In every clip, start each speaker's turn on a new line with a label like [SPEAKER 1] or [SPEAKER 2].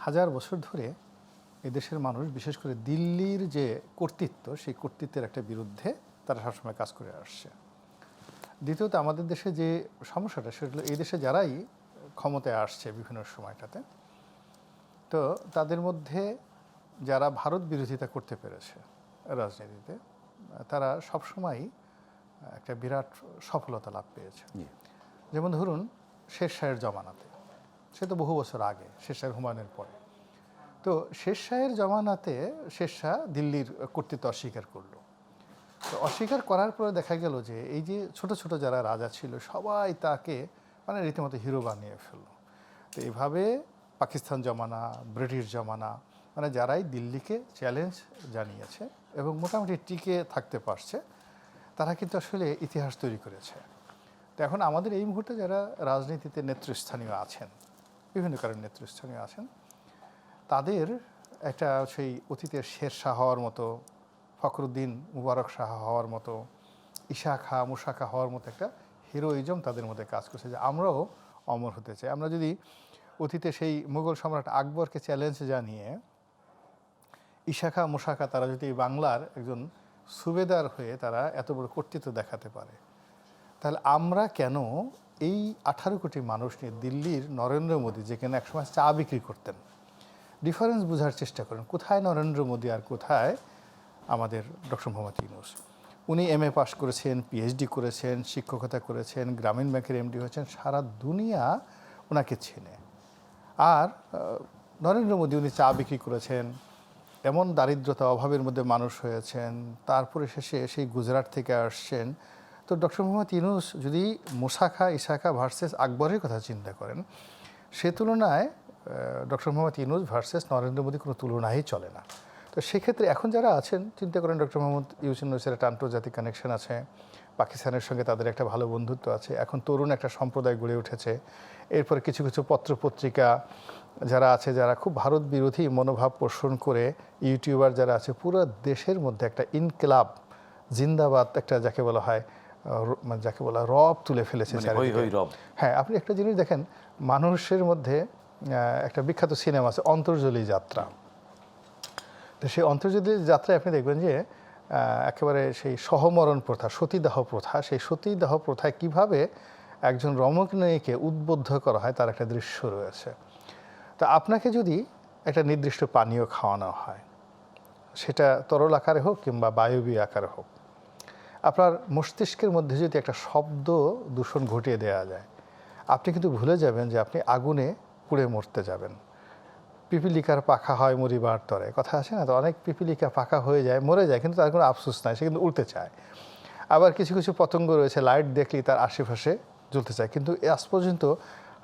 [SPEAKER 1] হাজার বছর ধরে এদেশের মানুষ বিশেষ করে দিল্লির যে কর্তৃত্ব সেই কর্তৃত্বের একটা বিরুদ্ধে তারা সবসময় কাজ করে আসছে। দ্বিতীয়ত আমাদের দেশে যে সমস্যাটা সেটা হলো এই দেশে যারাই ক্ষমতায় আসছে বিভিন্ন সময়টাতে, তো তাদের মধ্যে যারা ভারত বিরোধিতা করতে পেরেছে রাজনীতিতে, তারা সবসময় একটা বিরাট সফলতা লাভ পেয়েছে। যেমন ধরুন শের শাহের জমানাতে, সে তো বহু বছর আগে, শের শাহের হুমায়ুনের পরে। তো শের শাহের জমানাতে শের শাহ দিল্লির কর্তৃত্ব অস্বীকার করলো। তো অস্বীকার করার পরে দেখা গেল যে এই যে ছোট ছোট যারা রাজা ছিল সবাই তাকে মানে রীতিমতো হিরো বানিয়ে ফেললো। তো এভাবে পাকিস্তান জমানা, ব্রিটিশ জমানা, মানে যারাই দিল্লিকে চ্যালেঞ্জ জানিয়েছে এবং মোটামুটি টিকে থাকতে পারছে, তারা কিন্তু আসলে ইতিহাস তৈরি করেছে। তো এখন আমাদের এই মুহূর্তে যারা রাজনীতিতে নেতৃস্থানীয় আছেন, বিভিন্ন কারণে নেতৃস্থানীয় আছেন, তাদের একটা সেই অতীতের শের শাহ হওয়ার মতো, ফখরুদ্দিন মুবারক শাহ হওয়ার মতো, ঈশা খা মুসা খা হওয়ার মতো একটা হিরোইজম তাদের মধ্যে কাজ করছে যে আমরাও অমর হতে চাই। আমরা যদি অতীতে সেই মুঘল সম্রাট আকবরকে চ্যালেঞ্জ জানিয়ে ঈশা খা মুসা খা তারা যদি বাংলার একজন সুবেদার হয়ে তারা এত বড় কর্তৃত্ব দেখাতে পারে, তাহলে আমরা কেন এই 18 কোটি মানুষ নিয়ে দিল্লির নরেন্দ্র মোদী, যেখানে একসময় চা বিক্রি করতেন, ডিফারেন্স বোঝার চেষ্টা করেন কোথায় নরেন্দ্র মোদী আর কোথায় আমাদের ডক্টর মোহাম্মদ ইউনূস। উনি MA পাস করেছেন, PhD করেছেন, শিক্ষকতা করেছেন, গ্রামীণ ব্যাংকের MD হয়েছেন, সারা দুনিয়া ওনাকে চেনে। আর নরেন্দ্র মোদী উনি চা বিক্রি করেছেন, এমন দারিদ্রতা অভাবের মধ্যে মানুষ হয়েছেন, তারপরে শেষে সেই গুজরাট থেকে আসছেন। তো ডক্টর মোহাম্মদ ইউনূস যদি মুসা খা ঈশা খা ভার্সেস আকবরের কথা চিন্তা করেন, সে তুলনায় ডক্টর মোহাম্মদ ইউনূস ভার্সেস নরেন্দ্র মোদী কোনো তুলনাই চলে না। তো সেক্ষেত্রে এখন যারা আছেন চিন্তা করেন ডক্টর মোহাম্মদ ইউনূসের একটা আন্তর্জাতিক কানেকশন আছে, পাকিস্তানের সঙ্গে তাদের একটা ভালো বন্ধুত্ব আছে, এখন তরুণ একটা সম্প্রদায় গড়ে উঠেছে। এরপরে কিছু কিছু পত্রপত্রিকা যারা আছে, যারা খুব ভারত বিরোধী মনোভাব পোষণ করে, ইউটিউবার যারা আছে, পুরো দেশের মধ্যে একটা ইনকিলাব জিন্দাবাদ একটা যাকে বলা হয় রব তুলে ফেলেছে। হ্যাঁ, আপনি একটা জিনিস দেখেন, মানুষের মধ্যে একটা বিখ্যাত সিনেমা আছে অন্তর্জলী যাত্রা। তো সেই অন্তর্জলী যাত্রায় আপনি দেখবেন যে একেবারে সেই সহমরণ প্রথা, সতীদাহ প্রথা, সেই সতীদাহ প্রথায় কিভাবে একজন রমণীকে উদ্বুদ্ধ করা হয় তার একটা দৃশ্য রয়েছে। তো আপনাকে যদি একটা নির্দিষ্ট পানীয় খাওয়ানো হয়, সেটা তরল আকারে হোক কিংবা বায়বীয় আকারে হোক, আপনার মস্তিষ্কের মধ্যে যদি একটা শব্দ দূষণ ঘটিয়ে দেওয়া যায়, আপনি কিন্তু ভুলে যাবেন যে আপনি আগুনে পুড়ে মরতে যাবেন। পিপিলিকার পাখা হয় মরিবার তরে, কথা আছে না? তো অনেক পিপিলিকা পাখা হয়ে যায়, মরে যায়, কিন্তু তার কোনো আফসোস নাই, সে কিন্তু উড়তে চায়। আবার কিছু কিছু পতঙ্গ রয়েছে লাইট দেখলেই তার আশেপাশে জ্বলতে চায়, কিন্তু আজ পর্যন্ত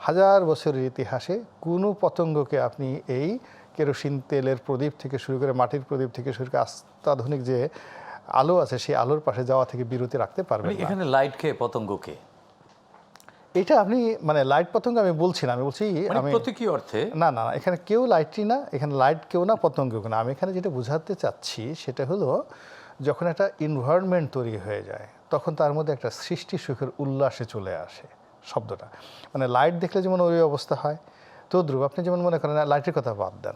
[SPEAKER 1] হাজার বছরের ইতিহাসে কোনো পতঙ্গকে আপনি এই কেরোসিন তেলের প্রদীপ থেকে শুরু করে, মাটির প্রদীপ থেকে শুরু করে অত্যাধুনিক যে আলো আছে সেই আলোর পাশে যাওয়া থেকে বিরতি রাখতে পারবেন না।
[SPEAKER 2] এখানে লাইট খেয়ে পতঙ্গকে,
[SPEAKER 1] এটা আপনি মানে লাইট পতঙ্গ আমি বলছি না, আমি বলছি আমি
[SPEAKER 2] প্রতীকী অর্থে
[SPEAKER 1] না না, এখানে কেউ লাইটই না, এখানে লাইট কেউ না, পতঙ্গ কেউ না। আমি এখানে যেটা বোঝাতে চাচ্ছি সেটা হলো, যখন একটা এনভায়রনমেন্ট তৈরি হয়ে যায় তখন তার মধ্যে একটা সৃষ্টি সুখের উল্লাসে চলে আসে শব্দটা। মানে লাইট দেখলে যেমন ওই অবস্থা হয়, তদ্রুপ আপনি যেমন মনে করেন, লাইটের কথা বাদ দেন,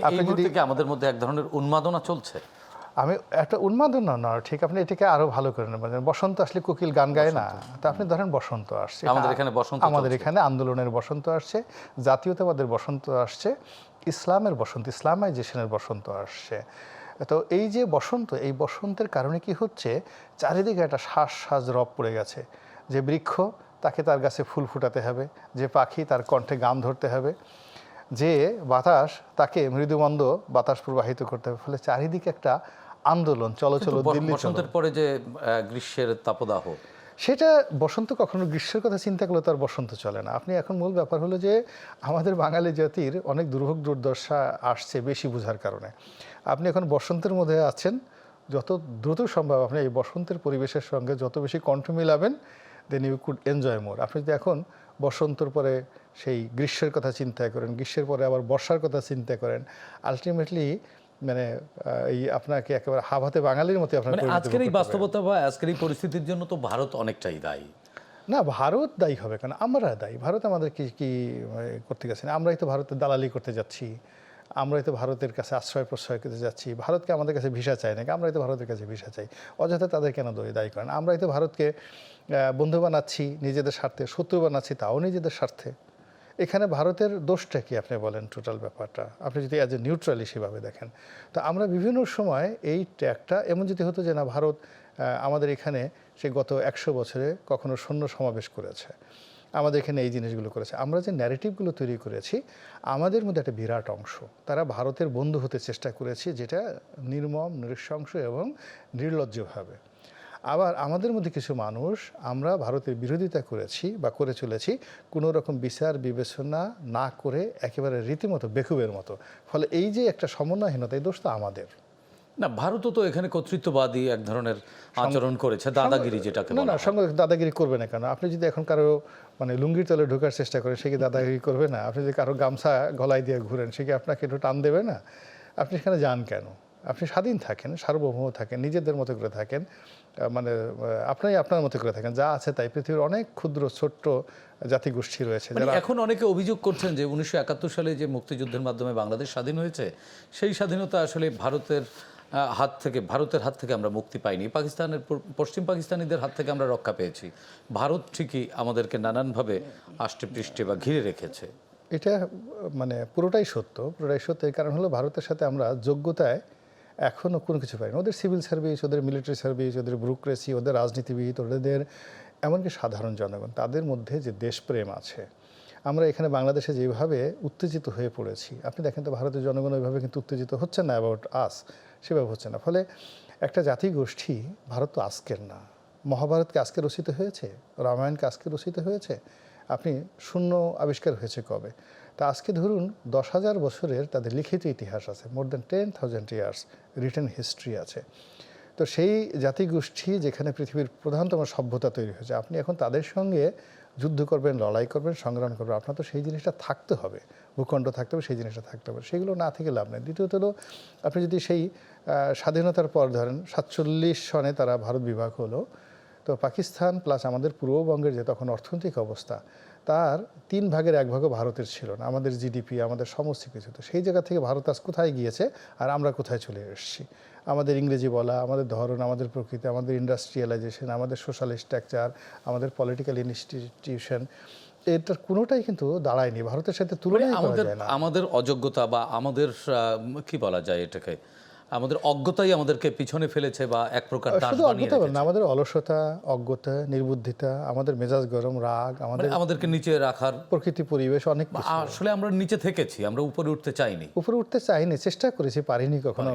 [SPEAKER 2] আপনি যদি আমাদের মধ্যে এক ধরনের উন্মাদনা চলছে,
[SPEAKER 1] আমি একটা উন্মাদনা না, ঠিক আপনি এটাকে আরো ভালো করে নেবেন। বসন্ত আসলে কোকিল গান গায় না, তো আপনি ধরেন বসন্ত আসছে, আমাদের এখানে আন্দোলনের বসন্ত আসছে, জাতীয়তাবাদের বসন্ত আসছে, ইসলামের বসন্ত, ইসলামাইজেশনের বসন্ত আসছে। তো এই যে বসন্ত, এই বসন্তের কারণে কি হচ্ছে, চারিদিকে একটা শ্বাস রব পড়ে গেছে। যে বৃক্ষ, তাকে তার গাছে ফুল ফুটাতে হবে, যে পাখি তার কণ্ঠে গান ধরতে হবে, যে বাতাস তাকে মৃদুমন্দ বাতাস প্রবাহিত করতে হবে। ফলে চারিদিকে একটা আন্দোলন, চলো চলো দিল্লি চলো।
[SPEAKER 2] বসন্তের পরে যে গ্রীষ্মের তাপদাহ,
[SPEAKER 1] সেটা বসন্ত কখনো গ্রীষ্মের কথা চিন্তা করলে তার বসন্ত চলে না। আপনি এখন মূল ব্যাপার হলো যে আমাদের বাঙালি জাতির অনেক দুর্ভোগ দুর্দশা আসছে বেশি বোঝার কারণে। আপনি এখন বসন্তের মধ্যে আছেন, যত দ্রুত সম্ভব আপনি এই বসন্তের পরিবেশের সঙ্গে যত বেশি কণ্ঠ মিলাবেন, দেন ইউ কুড এনজয় মোর। আপনি যদি এখন বসন্তর পরে সেই গ্রীষ্মের কথা চিন্তা করেন, গ্রীষ্মের পরে আবার বর্ষার কথা চিন্তা করেন, আলটিমেটলি মানে এই আপনাকে একেবারে হাভাতে বাঙালির মতো আপনার
[SPEAKER 2] আজকের এই বাস্তবতা বা আজকের এই পরিস্থিতির জন্য তো ভারত অনেকটাই দায়ী।
[SPEAKER 1] না, ভারত দায়ী হবে কেন? আমরা দায়ী। ভারত আমাদের কি করতে গেছে? আমরাই তো ভারতের দালালি করতে যাচ্ছি। আমরাই তো ভারতের কাছে আশ্রয় প্রশ্রয় করতে যাচ্ছি, ভারতকে আমাদের কাছে ভিসা চাই নাকি, আমরাই তো ভারতের কাছে ভিসা চাই, অযথা তাদের কেন দায়ী করেন? আমরাই তো ভারতকে বন্ধু বানাচ্ছি নিজেদের স্বার্থে, শত্রু বানাচ্ছি তাও নিজেদের স্বার্থে। এখানে ভারতের দোষটা কি আপনি বলেন টোটাল ব্যাপারটা, আপনি যদি অ্যাজ এ নিউট্রালি সেভাবে দেখেন। তো আমরা বিভিন্ন সময় এই ট্র্যাকটা এমন যদি হতো যে না ভারত আমাদের এখানে সে গত 100 বছরে কখনো সৈন্য সমাবেশ করেছে, আমাদের এখানে এই জিনিসগুলো করেছে, আমরা যে ন্যারেটিভগুলো তৈরি করেছি আমাদের মধ্যে একটা বিরাট অংশ তারা ভারতের বন্ধু হতে চেষ্টা করেছে, যেটা নির্মম, নৃশংস এবং নির্লজ্জভাবে। আবার আমাদের মধ্যে কিছু মানুষ আমরা ভারতের বিরোধিতা করেছি বা করে চলেছি কোনো রকম বিচার বিবেচনা না করে একেবারে রীতিমতো বেকুবের মতো। ফলে এই যে একটা সমন্বয়হীনতা, এই দোষ তো আমাদের
[SPEAKER 2] না, ভারতও তো এখানে কর্তৃত্ববাদী এক ধরনের আচরণ করেছে, দাদাগিরি যেটাকে
[SPEAKER 1] না
[SPEAKER 2] বলা
[SPEAKER 1] না
[SPEAKER 2] হয়।
[SPEAKER 1] সঙ্গে দাদাগিরি করবে না কেন? আপনি যদি এখন কারো মানে লুঙ্গির তলে ঢোকার চেষ্টা করেন সে কি দাদাগিরি করবে না? আপনি যদি কারো গামছা গলায় দিয়ে ঘুরেন সে কি আপনাকে একটু টান দেবে না? আপনি সেখানে যান কেন? আপনি স্বাধীন থাকেন, সার্বভৌম থাকেন, নিজেদের মতো করে থাকেন, মানে আপনি আপনার মতো করে থাকেন, যা আছে তাই। পৃথিবীর অনেক ক্ষুদ্র ছোট্ট জাতিগোষ্ঠী রয়েছে
[SPEAKER 2] মানে
[SPEAKER 1] যারা
[SPEAKER 2] এখন অনেকে অভিযোগ করছেন যে 1971 সালে যে মুক্তিযুদ্ধের মাধ্যমে বাংলাদেশ স্বাধীন হয়েছে সেই স্বাধীনতা আসলে ভারতের হাত থেকে আমরা মুক্তি পাইনি, পাকিস্তানের পশ্চিম পাকিস্তানিদের হাত থেকে আমরা রক্ষা পেয়েছি। ভারত ঠিকই আমাদেরকে নানানভাবে আষ্টে পৃষ্ঠে বা ঘিরে রেখেছে।
[SPEAKER 1] এটা মানে পুরোটাই সত্য, পুরোটাই সত্য। এই কারণ হলো ভারতের সাথে আমরা যোগ্যতায় এখনও কোনো কিছু পাইনি। ওদের সিভিল সার্ভিস, ওদের মিলিটারি সার্ভিস, ওদের ব্যুরোক্রেসি, ওদের রাজনীতিবিদ, ওদের এমনকি সাধারণ জনগণ, তাদের মধ্যে যে দেশপ্রেম আছে, আমরা এখানে বাংলাদেশে যেভাবে উত্তেজিত হয়ে পড়েছি, আপনি দেখেন তো ভারতের জনগণ ওইভাবে কিন্তু উত্তেজিত হচ্ছে না অ্যাবাউট আস, সেভাবে হচ্ছে না। ফলে একটা জাতিগোষ্ঠী, ভারত তো আজকের না, মহাভারতকে আজকে রচিত হয়েছে, রামায়ণকে আজকে রচিত হয়েছে, আপনি শূন্য আবিষ্কার হয়েছে কবে? তা আজকে ধরুন 10,000 বছরের তাদের লিখিত ইতিহাস আছে, more than 10,000 years written history আছে। তো সেই জাতিগোষ্ঠী যেখানে পৃথিবীর প্রধানতম সভ্যতা তৈরি হয়েছে, আপনি এখন তাদের সঙ্গে যুদ্ধ করবেন, লড়াই করবেন, সংগ্রাম করবেন, আপনার তো সেই জিনিসটা থাকতে হবে, ভূখণ্ড থাকতে হবে, সেই জিনিসটা থাকতে হবে, সেগুলো না থেকে লাভ নেই। দ্বিতীয়ত হলো আপনি যদি সেই স্বাধীনতার পর ধরেন 47 সনে তারা ভারত বিভাগ হলো, তো পাকিস্তান প্লাস আমাদের পূর্ববঙ্গের যে তখন অর্থনৈতিক অবস্থা, তার 3 ভাগের 1 ভাগও ভারতের ছিল না, আমাদের জিডিপি, আমাদের সমস্ত কিছু। তো সেই জায়গা থেকে ভারত আজ কোথায় গিয়েছে আর আমরা কোথায় চলে এসেছি? আমাদের ইংরেজি বলা, আমাদের ধরন, আমাদের প্রকৃতি, আমাদের ইন্ডাস্ট্রিয়ালাইজেশন, আমাদের সোশ্যাল স্ট্রাকচার, আমাদের পলিটিক্যাল ইনস্টিটিউশন, এটার কোনোটাই কিন্তু দাঁড়ায়নি, ভারতের সাথে তুলনাই করা যায় না।
[SPEAKER 2] আমাদের অযোগ্যতা বা আমাদের কি বলা যায় এটাকে, আমাদের অজ্ঞতাই আমাদেরকে পিছনে ফেলেছে বা এক প্রকার দাস
[SPEAKER 1] শুধু
[SPEAKER 2] বানিয়ে
[SPEAKER 1] অজ্ঞতা বলেন না,
[SPEAKER 2] রেখেছে।
[SPEAKER 1] আমাদের অলসতা, অজ্ঞতা, নির্বুদ্ধিতা, আমাদের মেজাজ গরম, রাগ, আমাদের
[SPEAKER 2] আমাদেরকে নিচে রাখার,
[SPEAKER 1] প্রকৃতি পরিবেশ অনেক কিছু।
[SPEAKER 2] আসলে আমরা নিচে থেকেছি, আমরা উপরে উঠতে চাইনি।
[SPEAKER 1] উপরে উঠতে চাইনি, চেষ্টা করেছি, পারিনি কখনো।